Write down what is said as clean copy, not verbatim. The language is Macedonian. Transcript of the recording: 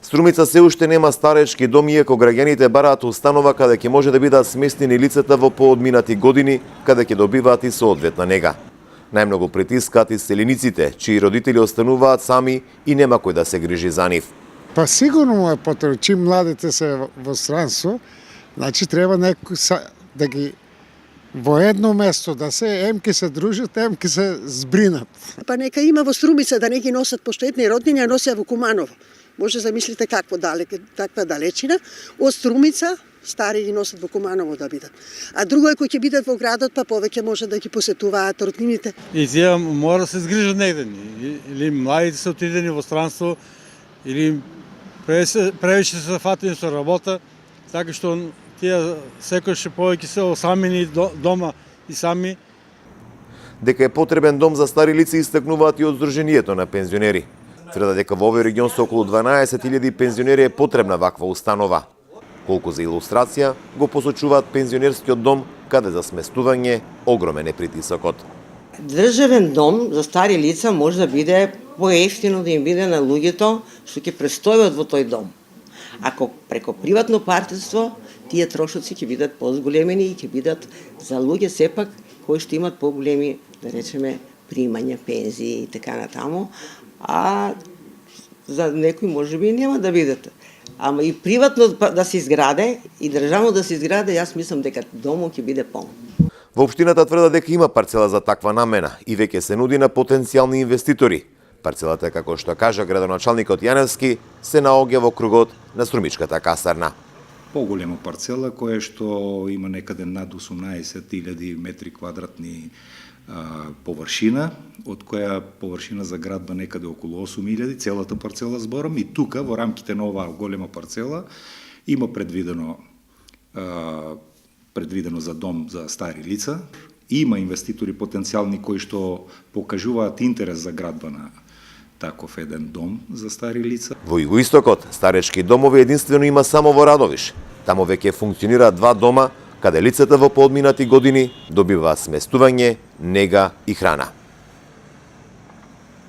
Струмица се уште нема старечки дом, иако граѓаните бараат установа каде ќе може да бидат сместени лицата во поодминати години, каде ќе добиваат и соодветна нега. Најмногу притискаат иселениците, чии родители остануваат сами и нема кој да се грижи за нив. Па сигурно му е потребно, чим младите се во странство, значи треба некој да ги во едно место да се емки се дружат, емки се збринат. Па нека има во Струмица да не ги носат поштетни роднини, а носеа во Куманово. Може замислите какво таква далечина. Од Струмица стари ги носат во Куманово да бидат. А друго е кои ќе бидат во градот, па повеќе може да ги посетуваат роднините. И тие мора да се згрижат негде. Или младите се отидени во странство, или превише се фатени со работа, така што тие секојаш повеќе се осамени дома и сами. Дека е потребен дом за стари лица истакнуваат и од Сдруженијето на пензионери. Тврдат дека во овој регион со околу 12.000 пензионери е потребна ваква установа. Колку за илустрација го посочуваат пензионерскиот дом, каде за сместување огромен е притисокот. Државен дом за стари лица може да биде поевтино да им биде на луѓето што ќе престојуват во тој дом. Ако преко приватно партнерство, тие трошоци ќе бидат позголемени и ќе бидат за луѓе сепак кои што имат поголеми, да речеме, примања, пензии и така натаму, а за некои можеби нема да бидат. Ама и приватно да се изграде и државно да се изграде, јас мислам дека домот ќе биде полн. Во општината тврдат дека има парцела за таква намена и веќе се нуди на потенцијални инвеститори. Парцелата, како што кажа градоначалникот Јаневски, се наоѓа во кругот на Струмичката касарна. Поголема парцела која што има некаде над 18.000 метри квадратни површина, од која површина за градба некаде околу 8.000, целата парцела зборам, и тука во рамките на оваа голема парцела има предвидено за дом за стари лица. Има инвеститори потенцијални кои што покажуваат интерес за градба на таков еден дом за стари лица. Во Југоистокот старечки домови единствено има само во Радовиш. Таму веќе функционираат 2 дома, каде лицата во поодминати години добиваат сместување, нега и храна.